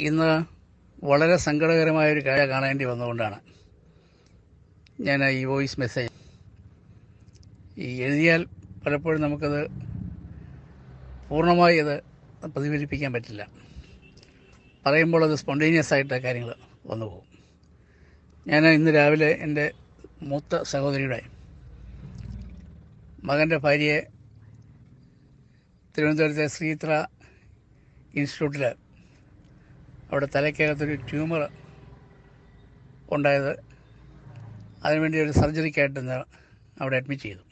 ഇന്ന് വളരെ സങ്കടകരമായൊരു കാഴ്ച കാണേണ്ടി വന്നുകൊണ്ടാണ് ഞാൻ ഈ വോയിസ് മെസ്സേജ് എഴുതിയാൽ പലപ്പോഴും നമുക്കത് പൂർണ്ണമായി അത് പ്രതിഫലിപ്പിക്കാൻ പറ്റില്ല. പറയുമ്പോൾ അത് സ്പോണ്ടേനിയസ് ആയിട്ട് കാര്യങ്ങൾ വന്നു പോകും. ഞാൻ ഇന്ന് രാവിലെ എൻ്റെ മൂത്ത സഹോദരിയുടെ മകൻ്റെ ഭാര്യയെ തിരുവനന്തപുരത്തെ ശ്രീത്ര ഇൻസ്റ്റിറ്റ്യൂട്ടിൽ അവിടെ തലയ്ക്കകത്തൊരു ട്യൂമർ ഉണ്ടായത്, അതിനുവേണ്ടി ഒരു സർജറിക്കായിട്ട് അവിടെ അഡ്മിറ്റ് ചെയ്തു.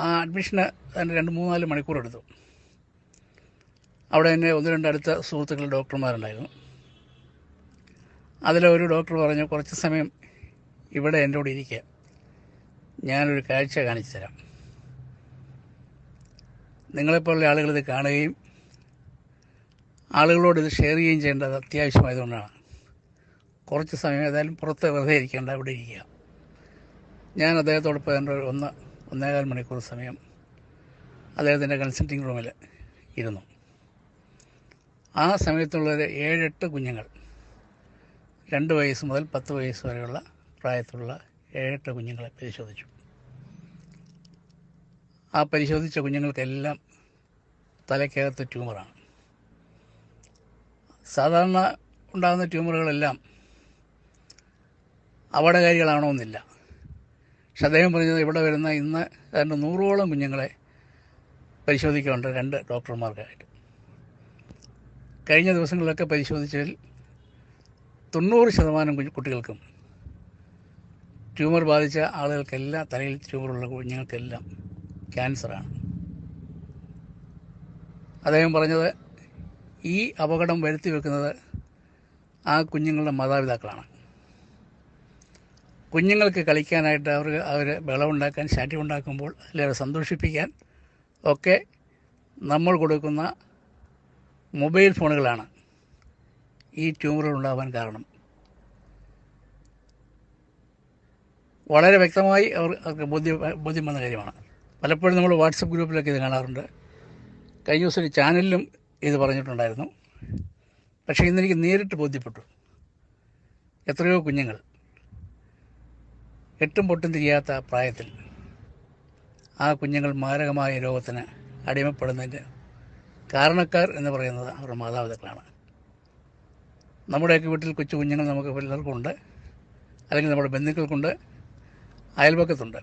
ആ അഡ്മിഷന് അതിൻ്റെ 2-3-4 മണിക്കൂർ എടുത്തു. അവിടെ തന്നെ 1-2 അടുത്ത സുഹൃത്തുക്കൾ ഡോക്ടർമാരുണ്ടായിരുന്നു. അതിലൊരു ഡോക്ടർ പറഞ്ഞു, കുറച്ച് സമയം ഇവിടെ എൻ്റെ കൂടെ ഇരിക്കുക, ഞാനൊരു കാഴ്ച കാണിച്ചു തരാം. നിങ്ങളെപ്പോലുള്ള ആളുകൾ ഇത് കാണുകയും ആളുകളോട് ഇത് ഷെയർ ചെയ്യുകയും ചെയ്യേണ്ടത് അത്യാവശ്യമായതുകൊണ്ടാണ്. കുറച്ച് സമയം ഏതായാലും പുറത്ത് വെറുതെ ഇരിക്കേണ്ട, അവിടെ ഇരിക്കുക. ഞാൻ അദ്ദേഹത്തോടൊപ്പം എൻ്റെ 1-1.25 മണിക്കൂർ സമയം അദ്ദേഹത്തിൻ്റെ കൺസൾട്ടിങ് റൂമിൽ ഇരുന്നു. ആ സമയത്തുള്ളൊരു 7-8 കുഞ്ഞുങ്ങൾ, 2 വയസ്സ് മുതൽ 10 വയസ്സ് വരെയുള്ള പ്രായത്തിലുള്ള 7-8 കുഞ്ഞുങ്ങളെ പരിശോധിച്ചു. ആ പരിശോധിച്ച കുഞ്ഞുങ്ങൾക്കെല്ലാം തലയ്ക്കകത്ത് ട്യൂമറാണ്. സാധാരണ ഉണ്ടാകുന്ന ട്യൂമറുകളെല്ലാം അപകടകാരികളാണോയെന്നില്ല. പക്ഷെ അദ്ദേഹം പറഞ്ഞത് ഇവിടെ വരുന്ന ഇന്ന് 100ഓളം കുഞ്ഞുങ്ങളെ പരിശോധിക്കാറുണ്ട് 2 ഡോക്ടർമാർക്കായിട്ട്. കഴിഞ്ഞ ദിവസങ്ങളിലൊക്കെ പരിശോധിച്ചതിൽ 90% കുട്ടികൾക്കും ട്യൂമർ ബാധിച്ച ആളുകൾക്കെല്ലാം, തലയിൽ ട്യൂമറുള്ള കുഞ്ഞുങ്ങൾക്കെല്ലാം ക്യാൻസറാണ്. അദ്ദേഹം പറഞ്ഞത് ഈ അപകടം വരുത്തി വെക്കുന്നത് ആ കുഞ്ഞുങ്ങളുടെ മാതാപിതാക്കളാണ്. കുഞ്ഞുങ്ങൾക്ക് കളിക്കാനായിട്ട് അവർ ബഹളമുണ്ടാക്കാൻ, ശാഠ്യം ഉണ്ടാക്കുമ്പോൾ അല്ലെങ്കിൽ സന്തോഷിപ്പിക്കാൻ ഒക്കെ നമ്മൾ കൊടുക്കുന്ന മൊബൈൽ ഫോണുകളാണ് ഈ ട്യൂമറുകൾ ഉണ്ടാകാൻ കാരണം. വളരെ വ്യക്തമായി അവർക്ക് ബോധ്യം വന്ന കാര്യമാണ്. പലപ്പോഴും നമ്മൾ വാട്സപ്പ് ഗ്രൂപ്പിലൊക്കെ ഇത് കാണാറുണ്ട്. കഴിഞ്ഞ ദിവസം ഒരു ചാനലിലും ഇത് പറഞ്ഞിട്ടുണ്ടായിരുന്നു. പക്ഷേ ഇന്നെനിക്ക് നേരിട്ട് ബോധ്യപ്പെട്ടു. എത്രയോ കുഞ്ഞുങ്ങൾ എട്ടും പൊട്ടും തിരിയാത്ത പ്രായത്തിൽ ആ കുഞ്ഞുങ്ങൾ മാരകമായ രോഗത്തിന് അടിമപ്പെടുന്നതിൻ്റെ കാരണക്കാർ എന്ന് പറയുന്നത് അവരുടെ മാതാപിതാക്കളാണ്. നമ്മുടെയൊക്കെ വീട്ടിൽ കൊച്ചു കുഞ്ഞുങ്ങൾ നമുക്ക് പലർക്കുണ്ട്, അല്ലെങ്കിൽ നമ്മുടെ ബന്ധുക്കൾക്കുണ്ട്, അയൽപക്കത്തുണ്ട്.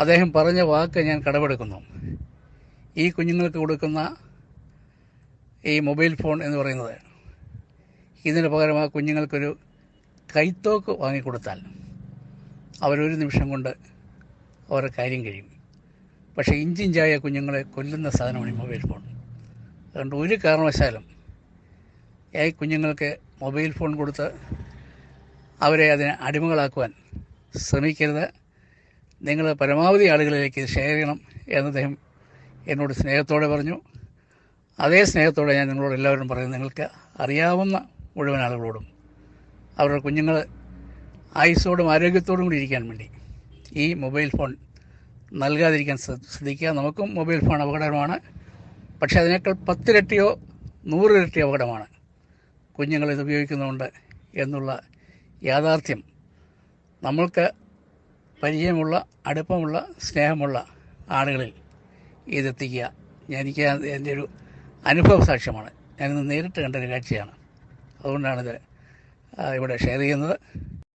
അദ്ദേഹം പറഞ്ഞ വാക്ക് ഞാൻ കടമെടുക്കുന്നു. ഈ കുഞ്ഞുങ്ങൾക്ക് കൊടുക്കുന്ന ഈ മൊബൈൽ ഫോൺ എന്ന് പറയുന്നത്, ഇതിന് പകരം ആ കുഞ്ഞുങ്ങൾക്കൊരു കൈത്തോക്ക് വാങ്ങിക്കൊടുത്താൽ അവരൊരു നിമിഷം കൊണ്ട് അവരുടെ കാര്യം കഴിയും. പക്ഷേ ഇഞ്ചിഞ്ചായ കുഞ്ഞുങ്ങളെ കൊല്ലുന്ന സാധനമാണ് ഈ മൊബൈൽ ഫോൺ. അതുകൊണ്ട് ഒരു കാരണവശാലും ഈ കുഞ്ഞുങ്ങൾക്ക് മൊബൈൽ ഫോൺ കൊടുത്ത് അവരെ അതിനെ അടിമകളാക്കുവാൻ ശ്രമിക്കരുത്. നിങ്ങൾ പരമാവധി ആളുകളിലേക്ക് ഷെയർ ചെയ്യണം എന്ന് അദ്ദേഹം എന്നോട് സ്നേഹത്തോടെ പറഞ്ഞു. അതേ സ്നേഹത്തോടെ ഞാൻ നിങ്ങളോട് എല്ലാവരും പറയുന്നത്, നിങ്ങൾക്ക് അറിയാവുന്ന മുഴുവൻ ആളുകളോടും അവരുടെ കുഞ്ഞുങ്ങൾ ആയുസ്സോടും ആരോഗ്യത്തോടും കൂടി ഇരിക്കാൻ വേണ്ടി ഈ മൊബൈൽ ഫോൺ നൽകാതിരിക്കാൻ ശ്രദ്ധിക്കുക. നമുക്കും മൊബൈൽ ഫോൺ അപകടമാണ്. പക്ഷേ അതിനേക്കാൾ 10 ഇരട്ടിയോ 100 ഇരട്ടിയോ അപകടമാണ് കുഞ്ഞുങ്ങൾ ഇത് ഉപയോഗിക്കുന്നതുകൊണ്ട് എന്നുള്ള യാഥാർത്ഥ്യം നമ്മൾക്ക് പരിചയമുള്ള, അടുപ്പമുള്ള, സ്നേഹമുള്ള ആളുകളിൽ ഇതെത്തിക്കുക. എനിക്ക് എൻ്റെ ഒരു അനുഭവ സാക്ഷ്യമാണ്. ഞാനിന്ന് നേരിട്ട് കണ്ടൊരു കാഴ്ചയാണ്. അതുകൊണ്ടാണിത് ഇവിടെ ഷെയർ ചെയ്യുന്നത്.